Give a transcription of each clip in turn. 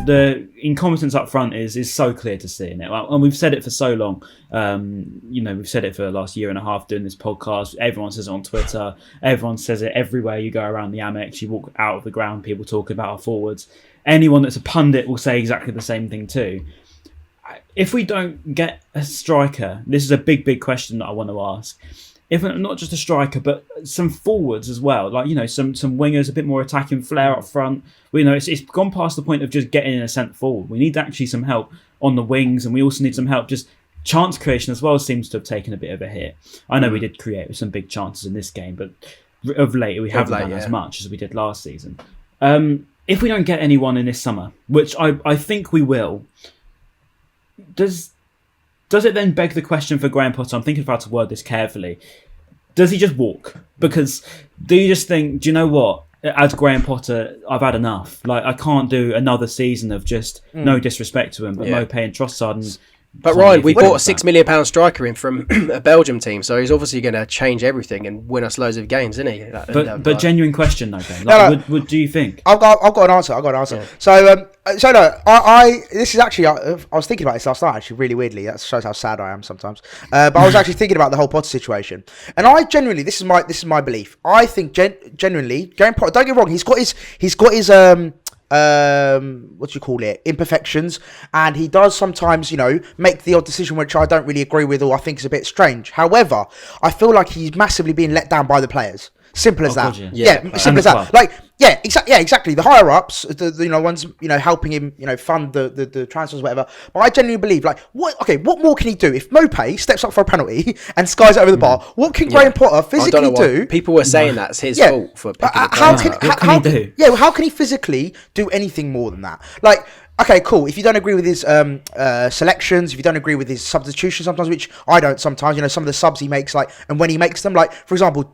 the incompetence up front is so clear to see in it, and we've said it for so long. We've said it for the last year and a half doing this podcast. Everyone says it on Twitter. Everyone says it everywhere you go around the Amex. You walk out of the ground, people talking about our forwards. Anyone that's a pundit will say exactly the same thing too. If we don't get a striker, this is a big question that I want to ask. If not just a striker, but some forwards as well, like some wingers, a bit more attacking flair up front. It's gone past the point of just getting in a centre forward. We need actually some help on the wings, and we also need some help. Just chance creation as well seems to have taken a bit of a hit. I know we did create some big chances in this game, but of late we haven't done as much as we did last season. If we don't get anyone in this summer, which I think we will, does it then beg the question for Graham Potter? I'm thinking of how to word this carefully. Does he just walk? Because do you just think, do you know what? As Graham Potter, I've had enough. Like, I can't do another season of just no disrespect to him, but Mopé and Trossard and... But Ryan, we bought a £6 million striker in from a Belgium team, so he's obviously going to change everything and win us loads of games, isn't he? But genuine question though, Ben. Like, what do you think? I've got an answer. Yeah. So no, I this is actually I was thinking about this last night. Actually, really weirdly, that shows how sad I am sometimes. But I was actually thinking about the whole Potter situation, and I genuinely, this is my belief. I think genuinely, Graham Potter. Don't get me wrong. He's got his what do you call it, imperfections, and he does sometimes make the odd decision which I don't really agree with or I think is a bit strange. However, I feel like he's massively being let down by the players. Simple as that. God, Simple as that. Like, exactly. The higher ups, the ones helping him, fund the transfers, whatever. But I genuinely believe, like, what more can he do if Mopé steps up for a penalty and skies it over the bar? What can Graham Potter physically do? People were saying that's his fault for picking the what can he do? Yeah, how can he physically do anything more than that? Like, okay, cool. If you don't agree with his selections, if you don't agree with his substitutions sometimes, which I don't sometimes, some of the subs he makes, like, and when he makes them, like, for example,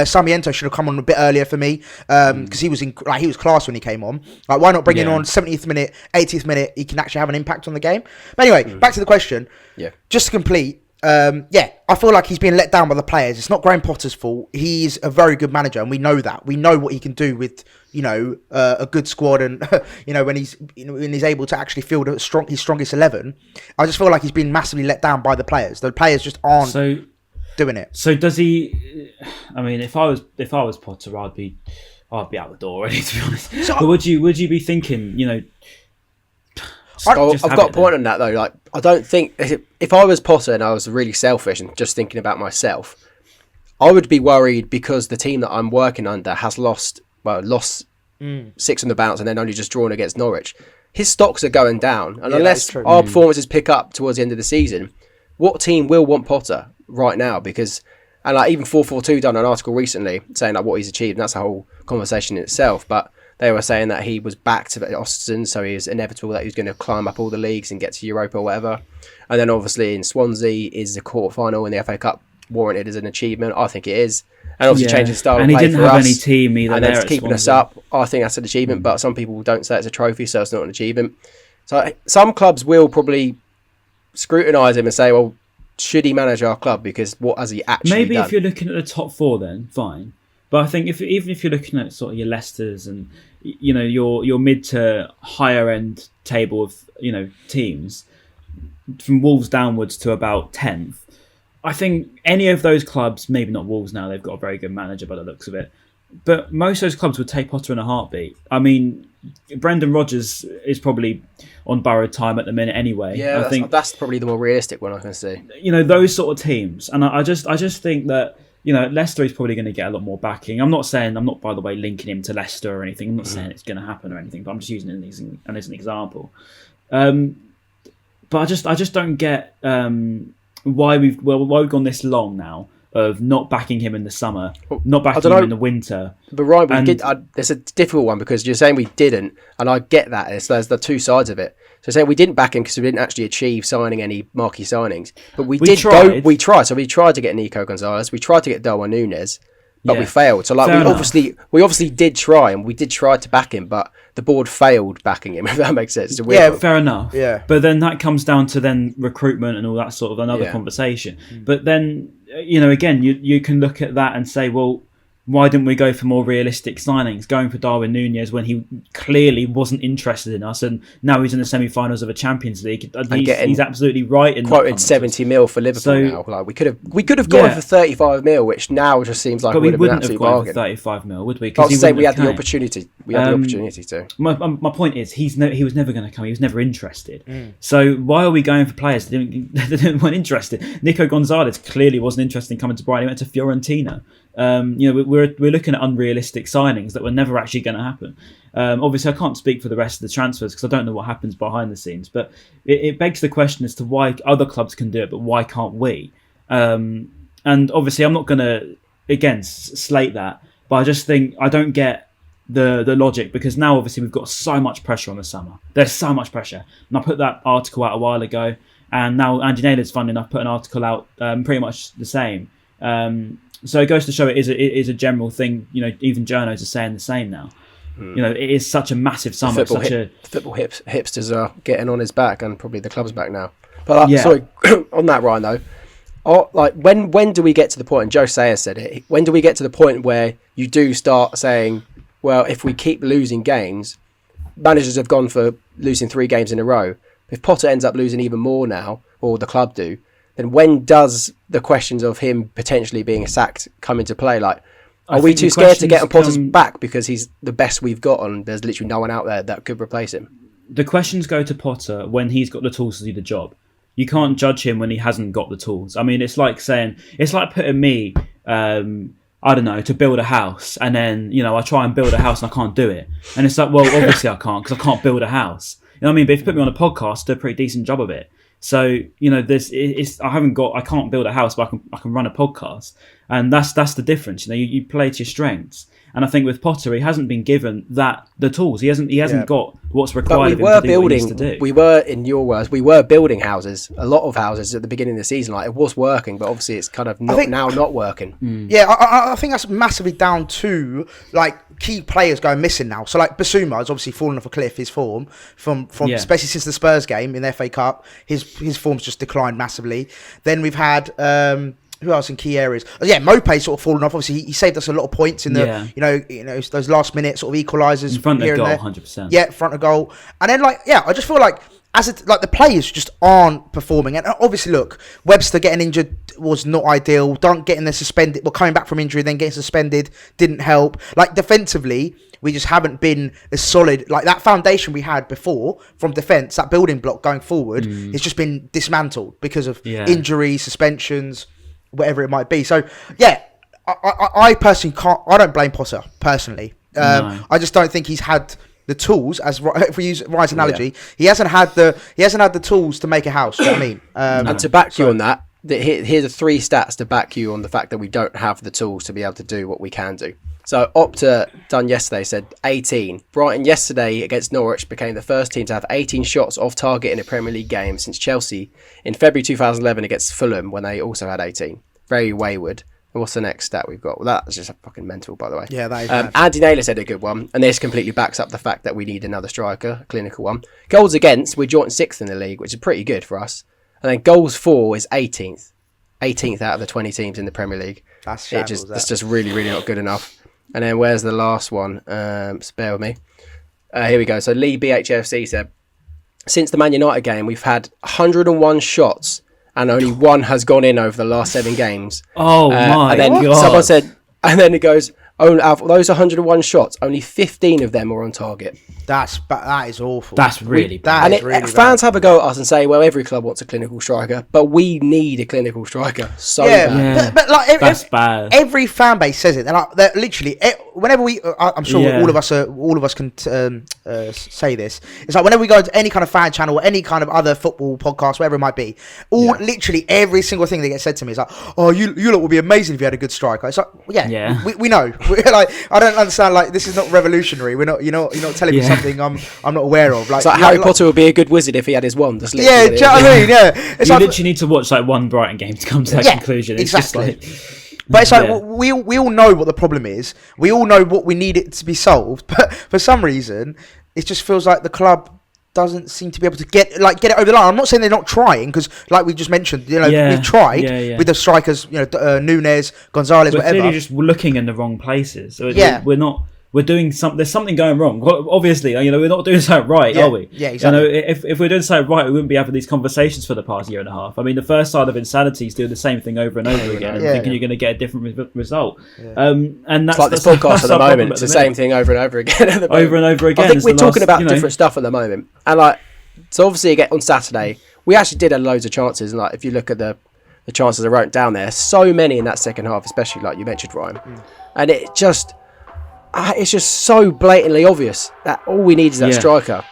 Sarmiento should have come on a bit earlier for me because he was class when he came on. Like, why not bring him on 70th minute, 80th minute? He can actually have an impact on the game. But anyway, back to the question. Yeah. Just to complete. I feel like he's being let down by the players. It's not Graham Potter's fault. He's a very good manager, and we know that. We know what he can do with a good squad, and when he's able to actually field his strongest 11. I just feel like he's been massively let down by the players. The players just aren't doing it. So does he? I mean, if I was Potter, I'd be out the door already, to be honest. So but would you be thinking, I've got a point on that though. Like, I don't think if I was Potter and I was really selfish and just thinking about myself, I would be worried because the team that I'm working under has lost 6 on the bounce and then only just drawn against Norwich. His stocks are going down, and unless our performances pick up towards the end of the season, what team will want Potter right now? Because, and like, even 442 done an article recently saying like what he's achieved, and that's a whole conversation in itself. But they were saying that he was back to Austin, so he was inevitable that he was going to climb up all the leagues and get to Europa or whatever. And then obviously in Swansea, is the quarter-final in the FA Cup warranted as an achievement? I think it is. And obviously changing style of play for us. And he didn't have any team either. And then keeping us up, I think that's an achievement. But some people don't say it's a trophy, so it's not an achievement. So some clubs will probably scrutinise him and say, well, should he manage our club? Because what has he actually done? Maybe if you're looking at the top 4, then fine. But I think even if you're looking at sort of your Leicesters and your mid to higher end table of teams, from Wolves downwards to about 10th, I think any of those clubs, maybe not Wolves now, they've got a very good manager by the looks of it, but most of those clubs would take Potter in a heartbeat. I mean, Brendan Rodgers is probably on borrowed time at the minute anyway. Yeah, I think that's probably the more realistic one I can see. Those sort of teams, and I just think that Leicester is probably going to get a lot more backing. I'm not by the way linking him to Leicester or anything. I'm not saying it's going to happen or anything, but I'm just using it as an example. But I just don't get why we've gone this long now of not backing him in the summer, not backing him in the winter. But Ryan, it's a difficult one because you're saying we didn't, and I get that. There's the two sides of it. So saying we didn't back him because we didn't actually achieve signing any marquee signings, but we tried. So we tried to get Nico Gonzalez, we tried to get Darwin Núñez, but we failed. So like we obviously did try, and we did try to back him, but the board failed backing him. If that makes sense. Fair enough. Yeah, but then that comes down to then recruitment and all that sort of another conversation. But then again, you can look at that and say, well, why didn't we go for more realistic signings? Going for Darwin Núñez when he clearly wasn't interested in us, and now he's in the semi-finals of a Champions League. He's absolutely right in quoted 70 mil for Liverpool now. Like we could have gone for 35 mil, which now just seems like we would wouldn't have have been an gone absolute for bargain. 35 mil, would we? I'll say we had the opportunity. We had the opportunity to. My point is, he was never going to come. He was never interested. So why are we going for players that weren't interested? Nico Gonzalez clearly wasn't interested in coming to Brighton. He went to Fiorentina. We're looking at unrealistic signings that were never actually going to happen. Obviously, I can't speak for the rest of the transfers because I don't know what happens behind the scenes. But it begs the question as to why other clubs can do it, but why can't we? And obviously, I'm not going to again slate that, but I just think I don't get the logic, because now obviously we've got so much pressure on the summer. There's so much pressure, and I put that article out a while ago, and now Andy Naylor's funny enough put an article out pretty much the same. So it goes to show it is a general thing. Even journos are saying the same now. It is such a massive summer. Football hipsters are getting on his back, and probably the club's back now. But sorry, on that, Ryan, though, when do we get to the point? And Joe Sayer said it. When do we get to the point where you do start saying, well, if we keep losing games, managers have gone for losing 3 games in a row. If Potter ends up losing even more now, or the club do, then when does the questions of him potentially being sacked come into play? Like, are we too scared to get on Potter's back because he's the best we've got and there's literally no one out there that could replace him? The questions go to Potter when he's got the tools to do the job. You can't judge him when he hasn't got the tools. I mean, it's like putting me, I don't know, to build a house, and then, I try and build a house and I can't do it. And it's like, well, obviously I can't, because I can't build a house. You know what I mean? But if you put me on a podcast, do a pretty decent job of it. So, I can't build a house, but I can run a podcast. And that's the difference. You play to your strengths. And I think with Potter, he hasn't been given the tools. He hasn't got what's required of him to do what he needs to do. We were, in your words, building houses, a lot of houses at the beginning of the season. Like, it was working, but obviously it's kind of not working. Yeah, I think that's massively down to key players going missing now. So Basuma has obviously fallen off a cliff. His form from especially since the Spurs game in the FA Cup, his form's just declined massively. Then we've had. Who else in key areas? Mope's sort of fallen off. Obviously, he saved us a lot of points in the, those last minute sort of equalisers in front here of goal, and 100%. Yeah, front of goal. And then I just feel like the players just aren't performing. And obviously, look, Webster getting injured was not ideal. Dunk getting suspended, coming back from injury, then getting suspended didn't help. Defensively, we just haven't been as solid. That foundation we had before from defence, that building block going forward, has just been dismantled because of injuries, suspensions, whatever it might be. So I personally can't. I don't blame Potter personally. No. I just don't think he's had the tools. As if we use Ryan's analogy, he hasn't had the tools to make a house. You know what I mean? And to back you on that, here's the 3 stats to back you on the fact that we don't have the tools to be able to do what we can do. So Opta done yesterday said 18. Brighton yesterday against Norwich became the first team to have 18 shots off target in a Premier League game since Chelsea in February 2011 against Fulham when they also had 18. Very wayward. And what's the next stat we've got? Well, that's just fucking mental, by the way. Yeah, that is bad. Andy Naylor said a good one, and this completely backs up the fact that we need another striker, a clinical one. Goals against, we're joint 6th in the league, which is pretty good for us. And then goals for is 18th. 18th out of the 20 teams in the Premier League. That's just really, really not good enough. And then where's the last one? Bear with me. Here we go. So Lee BHAFC said, since the Man United game, we've had 101 shots and only 1 has gone in over the last 7 games. Oh my and then God. Someone said, and then it goes, out of those 101 shots, only 15 of them were on target. That is awful. That's really bad. Fans have a go at us and say, well, every club wants a clinical striker, but we need a clinical striker bad. But that's bad. Every fan base says it. They're literally, whenever I'm sure all of us can say this. It's whenever we go to any kind of fan channel or any kind of other football podcast, whatever it might be, literally every single thing that gets said to me is oh, you lot would be amazing if you had a good striker. It's we know. I don't understand. This is not revolutionary. You're not telling me something I'm not aware of. It's Harry Potter would be a good wizard if he had his wand. Do you know what I mean? Yeah. It's you literally need to watch one Brighton game to come to that conclusion. It's exactly. But it's we all know what the problem is. We all know what we need it to be solved. But for some reason, it just feels like the club doesn't seem to be able to get it over the line. I'm not saying they're not trying, because like we just mentioned, we've tried with the strikers, Nunes, Gonzalez, we're whatever. Clearly just looking in the wrong places. So we're not. We're doing something. There's something going wrong. Well, obviously, we're not doing something right, are we? Yeah, exactly. If we're doing something right, we wouldn't be having these conversations for the past year and a half. I mean, the first side of insanity is doing the same thing over and over again, and thinking you're going to get a different result. Yeah. And that's like this podcast at the moment. It's the same thing over and over again. Over and over again. I think we're talking about different stuff at the moment, and so obviously again on Saturday we actually did have loads of chances, and if you look at the chances I wrote down there, so many in that second half, especially like you mentioned, Ryan, and it's just so blatantly obvious that all we need is that striker.